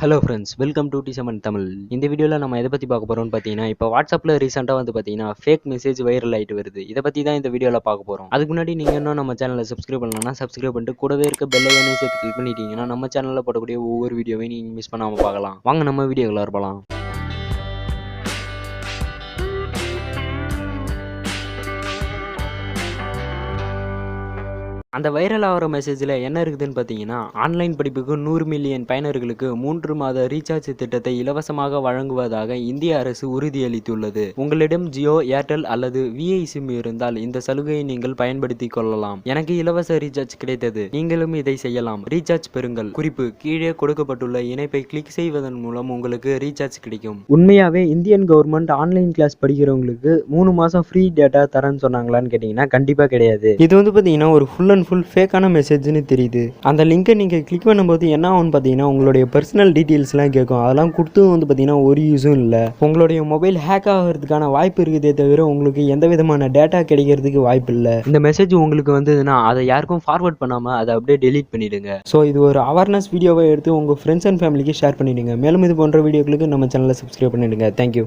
Hello friends, welcome to டி7 தமிழ். இந்த வீடியோவில் நம்ம எதை பற்றி பார்க்க போகிறோம்னு பார்த்தீங்கன்னா, இப்போ வாட்ஸ்அப்பில் ரீசெண்டாக வந்து பார்த்தீங்கன்னா ஃபேக் மெசேஜ் வைரல் ஆகிட்டு வருது. இதை பற்றி தான் இந்த வீடியோவில் பார்க்க போகிறோம். அதுக்கு முன்னாடி நீங்கள் இன்னும் நம்ம சேனலை சப்ஸ்கிரைப் பண்ணலன்னா சப்ஸ்கிரைப் பண்ணிட்டு கூடவே இருக்க பெல் ஐகானையும் சேர்த்து கிளிக் பண்ணிட்டீங்கன்னா நம்ம சேனலில் போடக்கூடிய ஒவ்வொரு வீடியோவையும் நீங்கள் மிஸ் பண்ணாமல் பார்க்கலாம். வாங்க நம்ம வீடியோக்குள்ள இருக்கலாம். அந்த வைரல் ஆகிற மெசேஜில் என்ன இருக்குதுன்னு பார்த்தீங்கன்னா, ஆன்லைன் படிப்புக்கு 100 மில்லியன் பயனர்களுக்கு 3 மாத ரீசார்ஜ் திட்டத்தை இலவசமாக வழங்குவதாக இந்திய அரசு உறுதியளித்துள்ளது. உங்களிடம் ஜியோ, ஏர்டெல் அல்லது விஐ சிம் இருந்தால் இந்த சலுகையை நீங்கள் பயன்படுத்திக் கொள்ளலாம். எனக்கு இலவச ரீசார்ஜ் கிடைத்தது, நீங்களும் இதை செய்யலாம். ரீசார்ஜ் பெறுங்கள். குறிப்பு: கீழே கொடுக்கப்பட்டுள்ள இணைப்பை கிளிக் செய்வதன் மூலம் உங்களுக்கு ரீசார்ஜ் கிடைக்கும். உண்மையாவே இந்தியன் கவர்மெண்ட் ஆன்லைன் கிளாஸ் படிக்கிறவங்களுக்கு 3 மாசம் ஃப்ரீ டேட்டா தரேன்னு சொன்னாங்களான்னு கேட்டீங்கன்னா கண்டிப்பா கிடையாது. இது வந்து பார்த்தீங்கன்னா ஒரு ஃபுல் ஃபேக்கான மெசேஜ்னு தெரியுது. அந்த லிங்கை நீங்கள் கிளிக் பண்ணும்போது என்ன ஆகும்னு பார்த்தீங்கன்னா, உங்களுடைய பர்சனல் டீட்டெயில்ஸ்லாம் கேட்கும். அதெல்லாம் கொடுத்து வந்து பார்த்தீங்கன்னா ஒரு யூஸும் இல்லை. உங்களுடைய மொபைல் ஹேக் ஆகிறதுக்கான வாய்ப்பு இருக்குதே தவிர உங்களுக்கு எந்த விதமான டேட்டா கிடைக்கிறதுக்கு வாய்ப்பு இல்லை. இந்த மெசேஜ் உங்களுக்கு வந்ததுன்னா அதை யாருக்கும் ஃபார்வர்ட் பண்ணாமல் அதை அப்படியே டெலீட் பண்ணிடுங்க. ஸோ இது ஒரு அவேர்னஸ் வீடியோவை எடுத்து உங்கள் ஃப்ரெண்ட்ஸ் அண்ட் ஃபேமிலிக்கு ஷேர் பண்ணிடுங்க. மேலும் இது போன்ற வீடியோக்களுக்கு நம்ம சேனலை சப்ஸ்கிரைப் பண்ணிடுங்க. தேங்க்யூ.